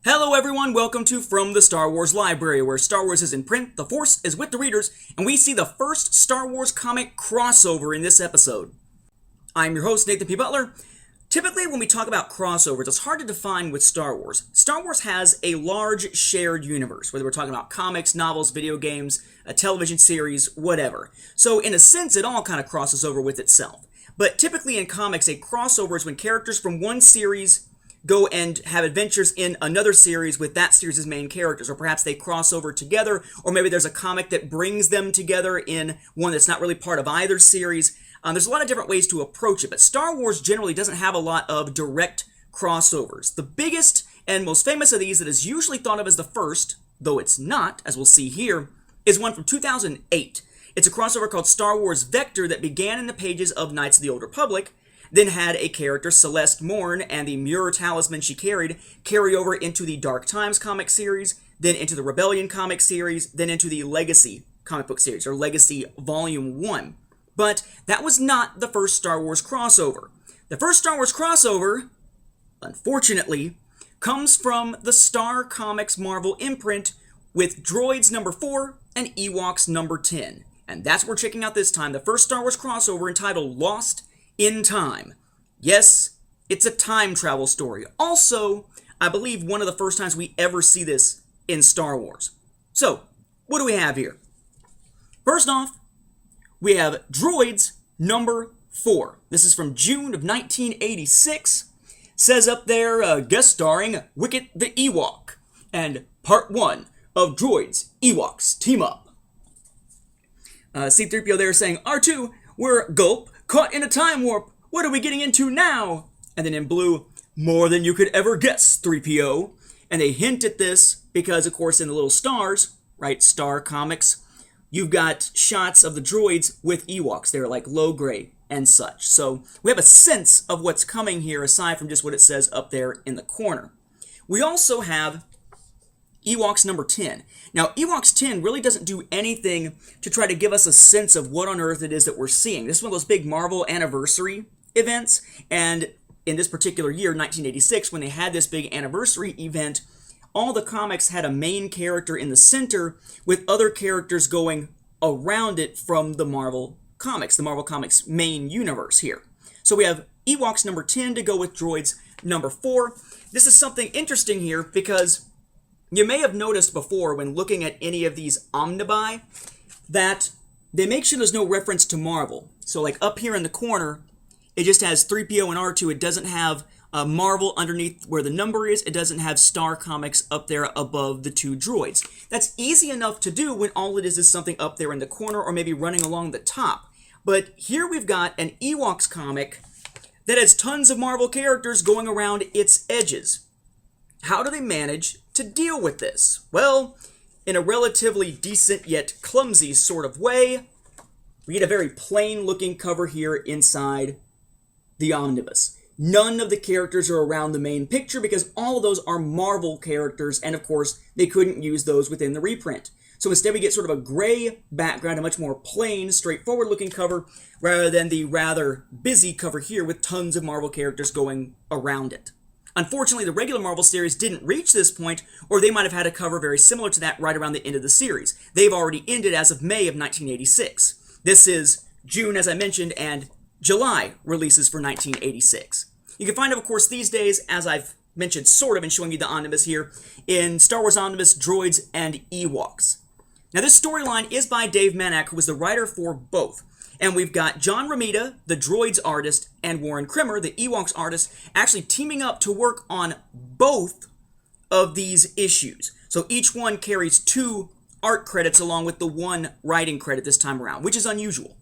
Hello everyone, welcome to From the Star Wars Library, where Star Wars is in print, the Force is with the readers, and we see the first Star Wars comic crossover in this episode. I'm your host, Nathan P. Butler. Typically, when we talk about crossovers, it's hard to define with Star Wars. Star Wars has a large shared universe, whether we're talking about comics, novels, video games, a television series, whatever. So in a sense, it all kind of crosses over with itself. But typically in comics, a crossover is when characters from one series go and have adventures in another series with that series' main characters, or perhaps they cross over together, or maybe there's a comic that brings them together in one that's not really part of either series. There's a lot of different ways to approach it, but Star Wars generally doesn't have a lot of direct crossovers. The biggest and most famous of these that is usually thought of as the first, though it's not, as we'll see here, is one from 2008. It's a crossover called Star Wars Vector that began in the pages of Knights of the Old Republic, then had a character, Celeste Morn, and the Muir talisman she carry over into the Dark Times comic series, then into the Rebellion comic series, then into the Legacy comic book series, or Legacy Volume 1. But that was not the first Star Wars crossover. The first Star Wars crossover, unfortunately, comes from the Star Comics Marvel imprint with Droids number 4 and Ewoks number 10. And that's what we're checking out this time, the first Star Wars crossover entitled Lost in Time. Yes, it's a time travel story. Also, I believe one of the first times we ever see this in Star Wars. So, what do we have here? First off, we have Droids number 4. This is from June of 1986. Says up there, guest starring Wicket the Ewok. And part 1 of Droids, Ewoks Team Up. C-3PO there saying, R2, we're Gulp, caught in a time warp. What are we getting into now? And then in blue, more than you could ever guess, 3PO. And they hint at this because, of course, in the little stars, right, Star Comics, you've got shots of the droids with Ewoks. They're like low grade and such. So we have a sense of what's coming here aside from just what it says up there in the corner. We also have Ewoks number 10. Now, Ewoks 10 really doesn't do anything to try to give us a sense of what on earth it is that we're seeing. This is one of those big Marvel anniversary events, and in this particular year, 1986, when they had this big anniversary event, all the comics had a main character in the center with other characters going around it from the Marvel Comics main universe here. So we have Ewoks number 10 to go with Droids number 4. This is something interesting here because you may have noticed before when looking at any of these omnibuy that they make sure there's no reference to Marvel. So like up here in the corner, it just has 3PO and R2. It doesn't have Marvel underneath where the number is. It doesn't have Star Comics up there above the two droids. That's easy enough to do when all it is something up there in the corner or maybe running along the top. But here we've got an Ewoks comic that has tons of Marvel characters going around its edges. How do they manage to deal with this? Well, in a relatively decent yet clumsy sort of way, we get a very plain looking cover here inside the omnibus. None of the characters are around the main picture because all of those are Marvel characters, and of course they couldn't use those within the reprint. So instead we get sort of a gray background, a much more plain, straightforward looking cover, rather than the rather busy cover here with tons of Marvel characters going around it. Unfortunately, the regular Marvel series didn't reach this point, or they might have had a cover very similar to that right around the end of the series. They've already ended as of May of 1986. This is June, as I mentioned, and July releases for 1986. You can find them, of course, these days, as I've mentioned sort of and showing you the omnibus here, in Star Wars Omnibus, Droids and Ewoks. Now, this storyline is by Dave Manak, who was the writer for both. And we've got John Romita, the Droids artist, and Warren Krimmer, the Ewoks artist, actually teaming up to work on both of these issues. So each one carries 2 art credits along with the 1 writing credit this time around, which is unusual.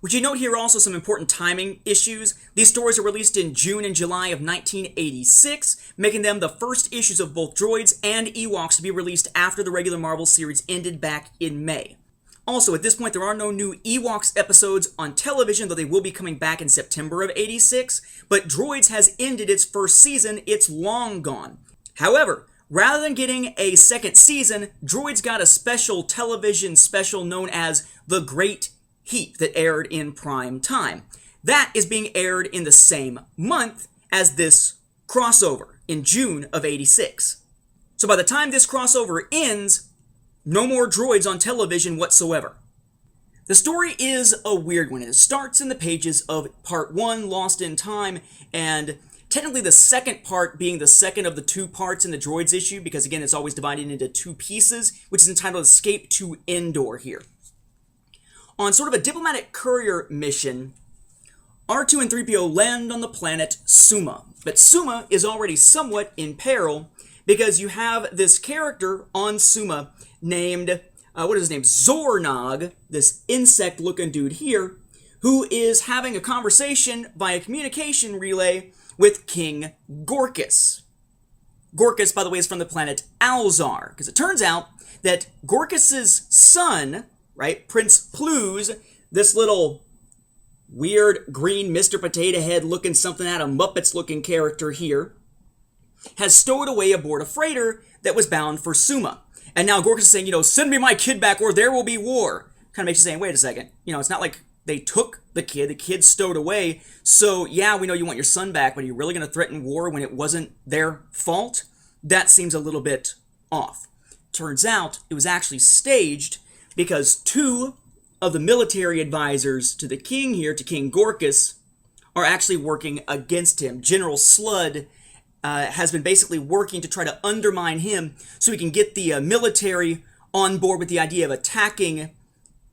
Would you note here also some important timing issues? These stories are released in June and July of 1986, making them the first issues of both Droids and Ewoks to be released after the regular Marvel series ended back in May. Also, at this point, there are no new Ewoks episodes on television, though they will be coming back in September of 86, but Droids has ended its first season. It's long gone. However, rather than getting a second season, Droids got a special television special known as The Great Heat that aired in prime time. That is being aired in the same month as this crossover in June of 86. So by the time this crossover ends, no more droids on television whatsoever. The story is a weird one. It starts in the pages of Part 1, Lost in Time, and technically the second part being the second of the two parts in the Droids issue, because again, it's always divided into two pieces, which is entitled Escape to Endor here. On sort of a diplomatic courier mission, R2 and 3PO land on the planet Suma. But Suma is already somewhat in peril because you have this character on Suma named, what is his name? Zornog, this insect-looking dude here, who is having a conversation via communication relay with King Gorkus. Gorkus, by the way, is from the planet Alzar, because it turns out that Gorkus's son, right, Prince Pluz, this little weird green Mr. Potato Head looking something out of Muppets looking character here, has stowed away aboard a freighter that was bound for Suma. And now Gorkus is saying, send me my kid back or there will be war. Kind of makes you saying, wait a second. It's not like they took the kid's stowed away. So yeah, we know you want your son back, but are you really going to threaten war when it wasn't their fault? That seems a little bit off. Turns out it was actually staged because two of the military advisors to the king here, to King Gorkus, are actually working against him. General Sludd has been basically working to try to undermine him so he can get the military on board with the idea of attacking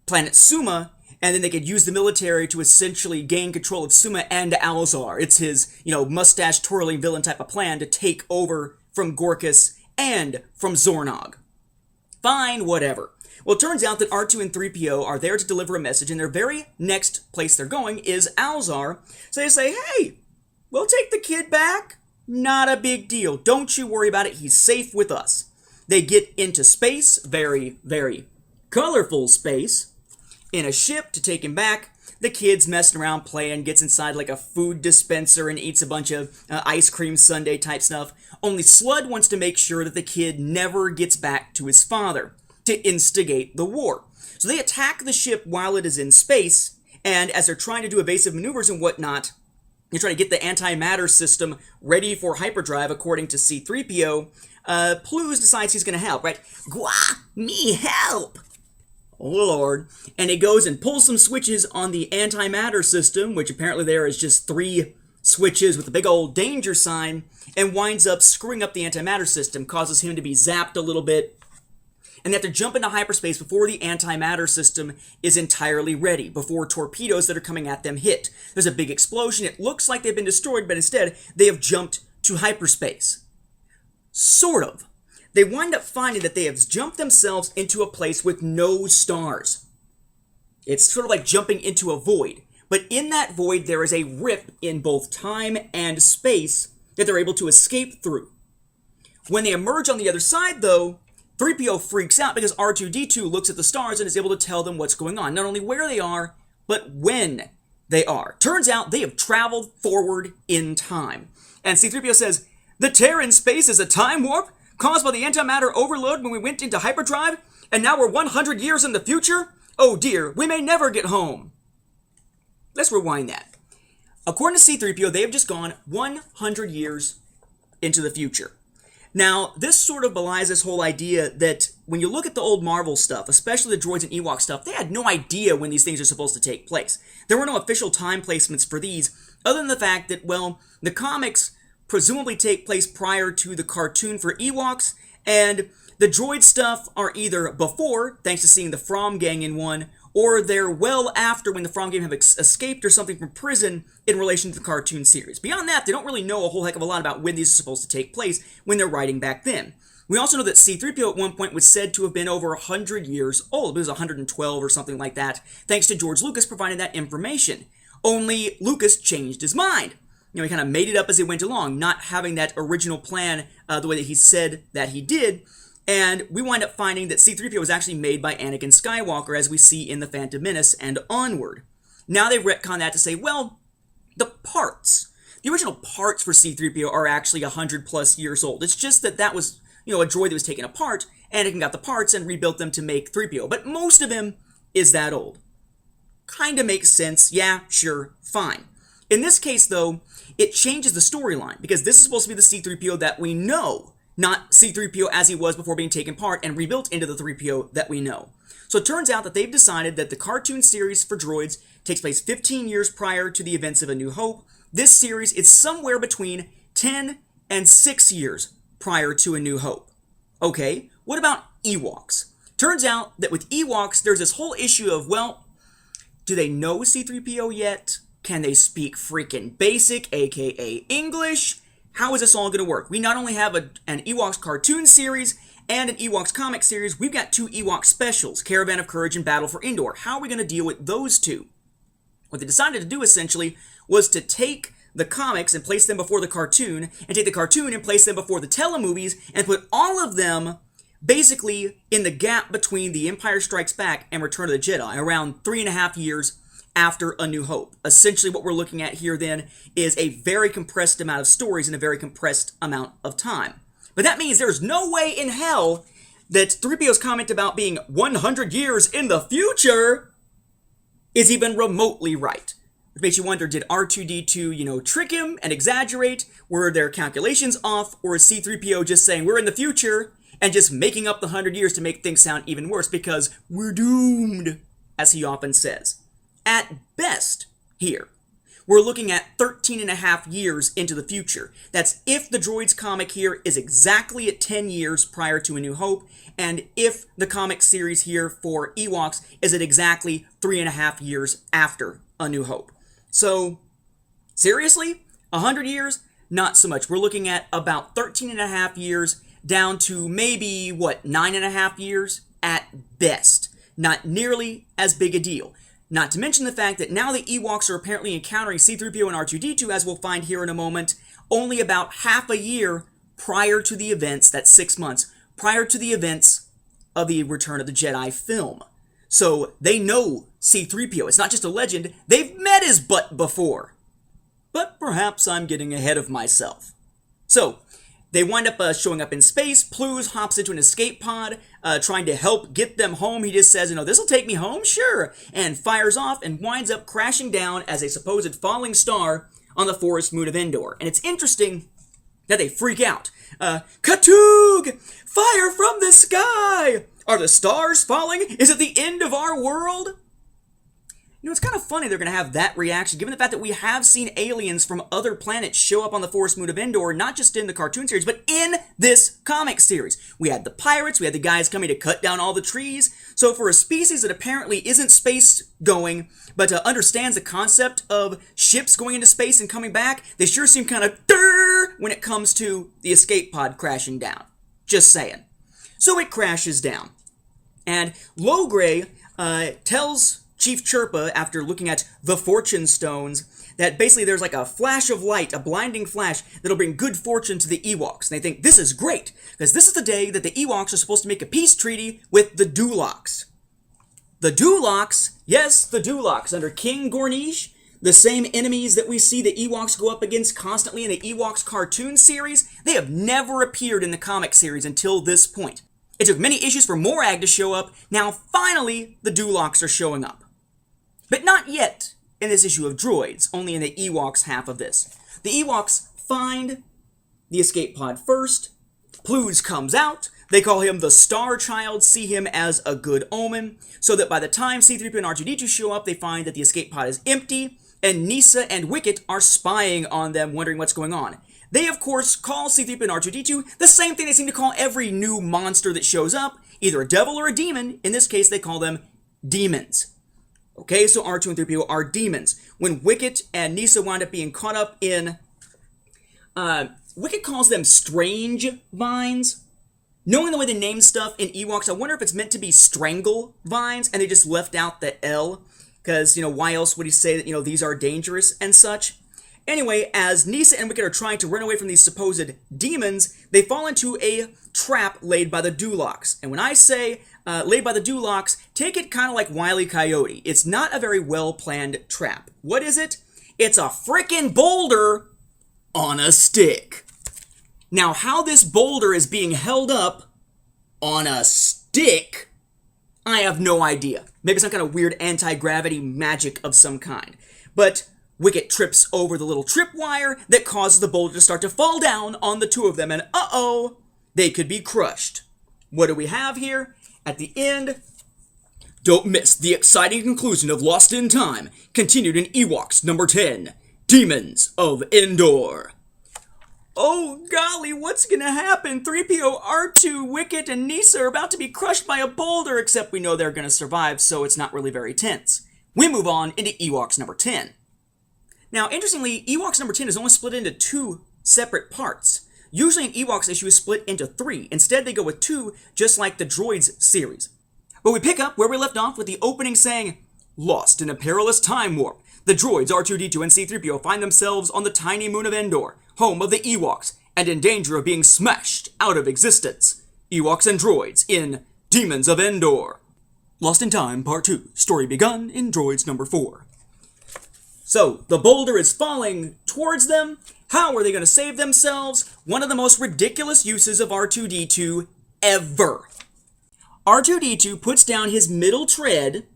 planet Suma, and then they could use the military to essentially gain control of Suma and Alzar. It's his, mustache-twirling villain type of plan to take over from Gorkus and from Zornog. Fine, whatever. Well, it turns out that R2 and 3PO are there to deliver a message, and their very next place they're going is Alzar. So they say, hey, we'll take the kid back. Not a big deal. Don't you worry about it. He's safe with us. They get into space, very, very colorful space, in a ship to take him back. The kid's messing around playing, gets inside like a food dispenser and eats a bunch of ice cream sundae type stuff. Only Sludd wants to make sure that the kid never gets back to his father to instigate the war. So they attack the ship while it is in space, and as they're trying to do evasive maneuvers and whatnot, they try to get the antimatter system ready for hyperdrive, according to C-3PO. Pluz decides he's going to help, right? Gwa, me help! Oh, Lord. And he goes and pulls some switches on the antimatter system, which apparently there is just 3 switches with a big old danger sign, and winds up screwing up the antimatter system, causes him to be zapped a little bit, and they have to jump into hyperspace before the antimatter system is entirely ready, before torpedoes that are coming at them hit. There's a big explosion. It looks like they've been destroyed, but instead they have jumped to hyperspace. Sort of. They wind up finding that they have jumped themselves into a place with no stars. It's sort of like jumping into a void. But in that void, there is a rip in both time and space that they're able to escape through. When they emerge on the other side, though, 3PO freaks out because R2-D2 looks at the stars and is able to tell them what's going on. Not only where they are, but when they are. Turns out they have traveled forward in time. And C-3PO says, the tear in space is a time warp caused by the antimatter overload when we went into hyperdrive, and now we're 100 years in the future? Oh dear, we may never get home. Let's rewind that. According to C-3PO, they have just gone 100 years into the future. Now, this sort of belies this whole idea that when you look at the old Marvel stuff, especially the Droids and Ewoks stuff, they had no idea when these things are supposed to take place. There were no official time placements for these, other than the fact that, well, the comics presumably take place prior to the cartoon for Ewoks, and the droid stuff are either before, thanks to seeing the From gang in one, or they're well after when the From gang have escaped or something from prison in relation to the cartoon series. Beyond that, they don't really know a whole heck of a lot about when these are supposed to take place when they're writing back then. We also know that C-3PO at one point was said to have been over 100 years old. It was 112 or something like that, thanks to George Lucas providing that information. Only Lucas changed his mind. He kind of made it up as he went along, not having that original plan the way that he said that he did. And we wind up finding that C-3PO was actually made by Anakin Skywalker, as we see in The Phantom Menace and onward. Now they've retconned that to say, well, the parts. The original parts for C-3PO are actually 100 plus years old. It's just that that was, a droid that was taken apart. Anakin got the parts and rebuilt them to make 3PO. But most of him is that old. Kinda makes sense. Yeah, sure, fine. In this case, though, it changes the storyline, because this is supposed to be the C-3PO that we know, not C-3PO as he was before being taken apart and rebuilt into the 3PO that we know. So it turns out that they've decided that the cartoon series for Droids takes place 15 years prior to the events of A New Hope. This series is somewhere between 10 and 6 years prior to A New Hope. Okay, what about Ewoks? Turns out that with Ewoks, there's this whole issue of, well, do they know C-3PO yet? Can they speak freaking basic, aka English? How is this all going to work? We not only have an Ewoks cartoon series and an Ewoks comic series, we've got 2 Ewok specials, Caravan of Courage and Battle for Endor. How are we going to deal with those two? What they decided to do, essentially, was to take the comics and place them before the cartoon, and take the cartoon and place them before the telemovies, and put all of them basically in the gap between The Empire Strikes Back and Return of the Jedi, around 3.5 years after A New Hope. Essentially what we're looking at here then is a very compressed amount of stories in a very compressed amount of time. But that means there's no way in hell that 3PO's comment about being 100 years in the future is even remotely right. Which makes you wonder, did R2-D2, trick him and exaggerate? Were their calculations off? Or is C-3PO just saying, we're in the future, and just making up the 100 years to make things sound even worse because we're doomed, as he often says. At best, here, we're looking at 13.5 years into the future. That's if the Droids comic here is exactly at 10 years prior to A New Hope, and if the comic series here for Ewoks is at exactly 3.5 years after A New Hope. So, seriously? 100 years? Not so much. We're looking at about 13.5 years down to maybe, 9.5 years at best. Not nearly as big a deal. Not to mention the fact that now the Ewoks are apparently encountering C-3PO and R2-D2, as we'll find here in a moment, only about half a year prior to the events, that's 6 months, prior to the events of the Return of the Jedi film. So they know C-3PO. It's not just a legend, they've met his butt before. But perhaps I'm getting ahead of myself. So, they wind up showing up in space. Ploos hops into an escape pod, trying to help get them home. He just says, this'll take me home? Sure. And fires off and winds up crashing down as a supposed falling star on the forest moon of Endor. And it's interesting that they freak out. Katoog! Fire from the sky! Are the stars falling? Is it the end of our world? It's kind of funny they're going to have that reaction, given the fact that we have seen aliens from other planets show up on the forest moon of Endor, not just in the cartoon series, but in this comic series. We had the pirates, we had the guys coming to cut down all the trees. So for a species that apparently isn't space-going, but understands the concept of ships going into space and coming back, they sure seem kind of when it comes to the escape pod crashing down. Just saying. So it crashes down. And Logray tells Chief Chirpa, after looking at the fortune stones, that basically there's like a flash of light, a blinding flash, that'll bring good fortune to the Ewoks. And they think, this is great, because this is the day that the Ewoks are supposed to make a peace treaty with the Duloks. The Duloks, yes, the Duloks, under King Gornish, the same enemies that we see the Ewoks go up against constantly in the Ewoks cartoon series, they have never appeared in the comic series until this point. It took many issues for Morag to show up. Now, finally, the Duloks are showing up. But not yet in this issue of Droids, only in the Ewoks half of this. The Ewoks find the escape pod first. Ploos comes out. They call him the Star Child, see him as a good omen, so that by the time C-3PO and R2-D2 show up, they find that the escape pod is empty, and Nisa and Wicket are spying on them, wondering what's going on. They, of course, call C-3PO and R2-D2 the same thing they seem to call every new monster that shows up, either a devil or a demon. In this case, they call them demons. Okay, so R2 and 3PO are demons. When Wicket and Nisa wind up being caught up in... Wicket calls them strange vines. Knowing the way they name stuff in Ewoks, I wonder if it's meant to be strangle vines, and they just left out the L. Because, why else would he say that, these are dangerous and such? Anyway, as Nisa and Wicket are trying to run away from these supposed demons, they fall into a trap laid by the Duloks. And when I say laid by the Duloks, take it kind of like Wile E. Coyote. It's not a very well-planned trap. What is it? It's a frickin' boulder on a stick. Now, how this boulder is being held up on a stick, I have no idea. Maybe some kind of weird anti-gravity magic of some kind. But Wicket trips over the little tripwire that causes the boulder to start to fall down on the two of them, and uh-oh, they could be crushed. What do we have here? At the end, don't miss the exciting conclusion of Lost in Time, continued in Ewoks number 10, Demons of Endor. Oh golly, what's gonna happen? 3PO, R2, Wicket, and Nisa are about to be crushed by a boulder, except we know they're gonna survive, so it's not really very tense. We move on into Ewoks number 10. Now, interestingly, Ewoks number 10 is only split into 2 separate parts. Usually an Ewoks issue is split into 3. Instead, they go with 2, just like the Droids series. But we pick up where we left off with the opening saying, Lost in a perilous time warp, the droids R2-D2 and C-3PO find themselves on the tiny moon of Endor, home of the Ewoks, and in danger of being smashed out of existence. Ewoks and Droids in Demons of Endor. Lost in Time, Part 2. Story begun in Droids number 4. So, the boulder is falling towards them. How are they going to save themselves? One of the most ridiculous uses of R2-D2 ever. R2-D2 puts down his middle tread,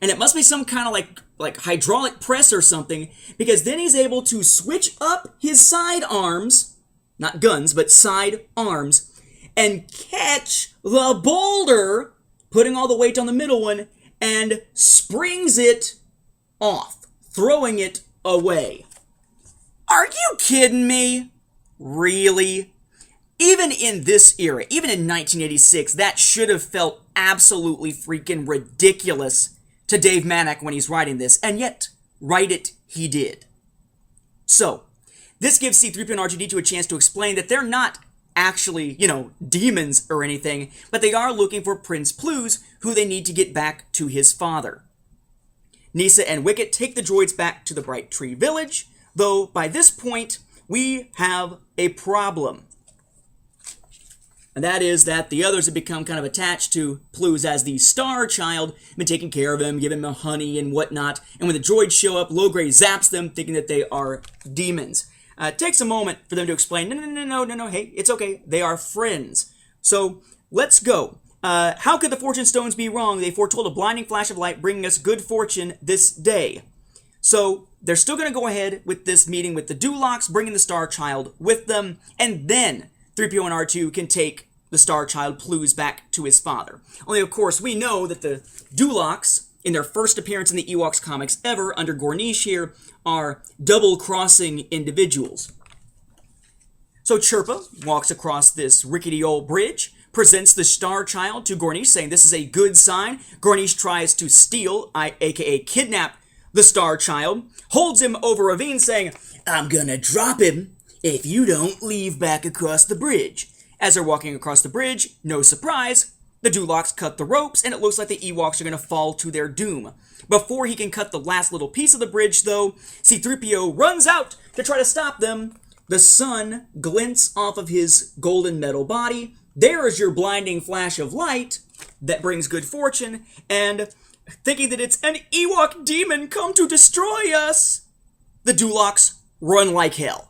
and it must be some kind of like hydraulic press or something, because then he's able to switch up his side arms, not guns, but side arms, and catch the boulder, putting all the weight on the middle one, and springs it off, throwing it away. Are you kidding me? Really? Even in this era, even in 1986, that should have felt absolutely freaking ridiculous to Dave Manak when he's writing this, and yet, write it he did. So, this gives C-3PO and R2-D2 a chance to explain that they're not actually, demons or anything, but they are looking for Prince Plus, who they need to get back to his father. Nisa and Wicket take the droids back to the Bright Tree Village, though by this point, we have a problem. And that is that the others have become kind of attached to Plus as the star child, been taking care of him, giving him honey and whatnot. And when the droids show up, Logray zaps them, thinking that they are demons. It takes a moment for them to explain, no, hey, it's okay, they are friends. So, let's go. How could the fortune stones be wrong? They foretold a blinding flash of light, bringing us good fortune this day. So, they're still going to go ahead with this meeting with the Dulocs, bringing the star child with them, and then 3PO and R2 can take the Star Child Plus back to his father. Only, of course, we know that the Dulocs, in their first appearance in the Ewoks comics ever, under Gornish here, are double-crossing individuals. So Chirpa walks across this rickety old bridge, presents the Star Child to Gornish, saying this is a good sign. Gornish tries to steal, aka kidnap, the Star Child, holds him over a ravine, saying, I'm gonna drop him if you don't leave back across the bridge. As they're walking across the bridge, no surprise, the Dulocs cut the ropes, and it looks like the Ewoks are going to fall to their doom. Before he can cut the last little piece of the bridge, though, C-3PO runs out to try to stop them. The sun glints off of his golden metal body. There is your blinding flash of light that brings good fortune, and thinking that it's an Ewok demon come to destroy us, the Dulocs run like hell,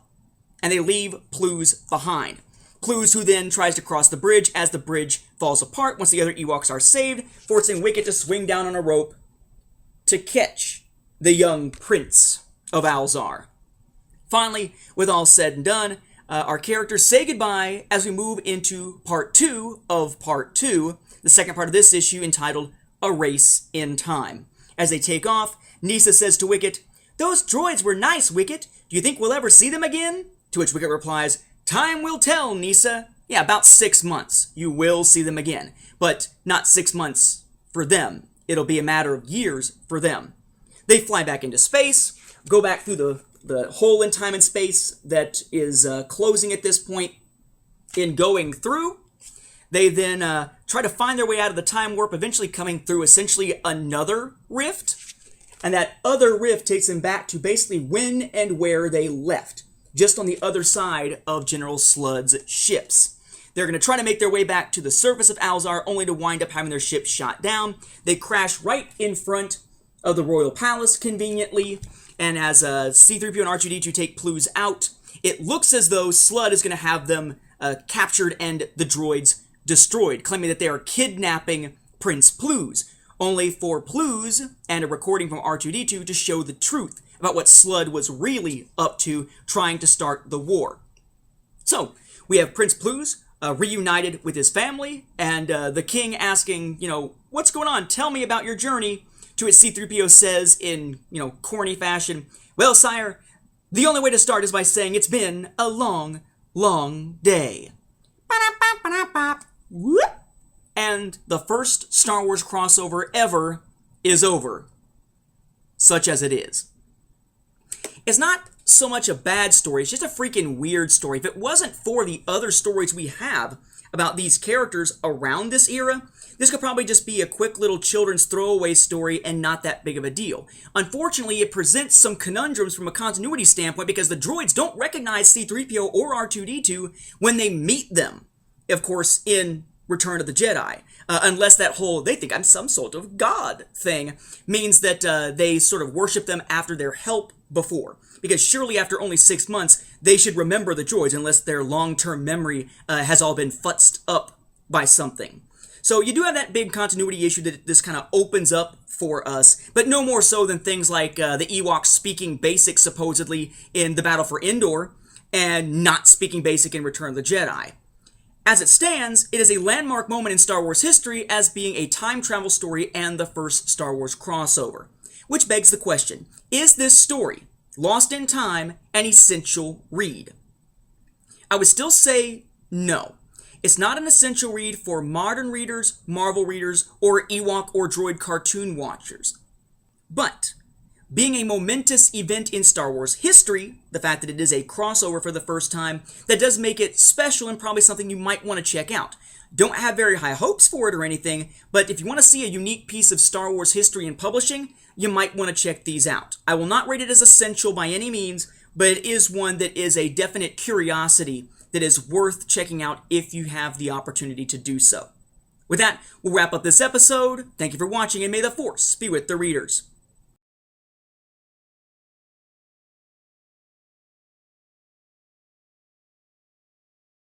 and they leave Plus behind. Plus, who then tries to cross the bridge as the bridge falls apart once the other Ewoks are saved, forcing Wicket to swing down on a rope to catch the young prince of Alzar. Finally, with all said and done, our characters say goodbye as we move into Part 2 of Part 2, the second part of this issue entitled A Race in Time. As they take off, Nisa says to Wicket, "Those droids were nice, Wicket. Do you think we'll ever see them again?" To which Wicket replies, "Time will tell, Nisa. Yeah, about 6 months. You will see them again. But not 6 months for them. It'll be a matter of years for them." They fly back into space, go back through the hole in time and space that is closing at this point. In going through, they then try to find their way out of the time warp, eventually coming through essentially another rift. And that other rift takes them back to basically when and where they left, just on the other side of General Sludd's ships. They're going to try to make their way back to the surface of Alzar, only to wind up having their ship shot down. They crash right in front of the Royal Palace, conveniently, and as C-3PO and R2-D2 take Plus out, it looks as though Sludd is going to have them captured and the droids destroyed, claiming that they are kidnapping Prince Plus. only for clues and a recording from R2-D2 to show the truth about what Slud was really up to trying to start the war. So, we have Prince Pluz reunited with his family, and the king asking, what's going on? Tell me about your journey. To which C-3PO says in, corny fashion, well, sire, the only way to start is by saying it's been a long, long day. And the first Star Wars crossover ever is over. Such as it is. It's not so much a bad story, it's just a freaking weird story. If it wasn't for the other stories we have about these characters around this era, this could probably just be a quick little children's throwaway story and not that big of a deal. Unfortunately, it presents some conundrums from a continuity standpoint because the droids don't recognize C-3PO or R2-D2 when they meet them. Of course, in Return of the Jedi. Unless that whole, they think I'm some sort of god thing, means that they sort of worship them after their help before. Because surely after only 6 months, they should remember the droids unless their long-term memory has all been futzed up by something. So you do have that big continuity issue that this kind of opens up for us, but no more so than things like the Ewoks speaking basic supposedly in the Battle for Endor, and not speaking basic in Return of the Jedi. As it stands, it is a landmark moment in Star Wars history as being a time travel story and the first Star Wars crossover. Which begs the question, is this story, Lost in Time, an essential read? I would still say no. It's not an essential read for modern readers, Marvel readers, or Ewok or Droid cartoon watchers. But, being a momentous event in Star Wars history, the fact that it is a crossover for the first time, that does make it special and probably something you might want to check out. Don't have very high hopes for it or anything, but if you want to see a unique piece of Star Wars history and publishing, you might want to check these out. I will not rate it as essential by any means, but it is one that is a definite curiosity that is worth checking out if you have the opportunity to do so. With that, we'll wrap up this episode. Thank you for watching, and may the Force be with the readers.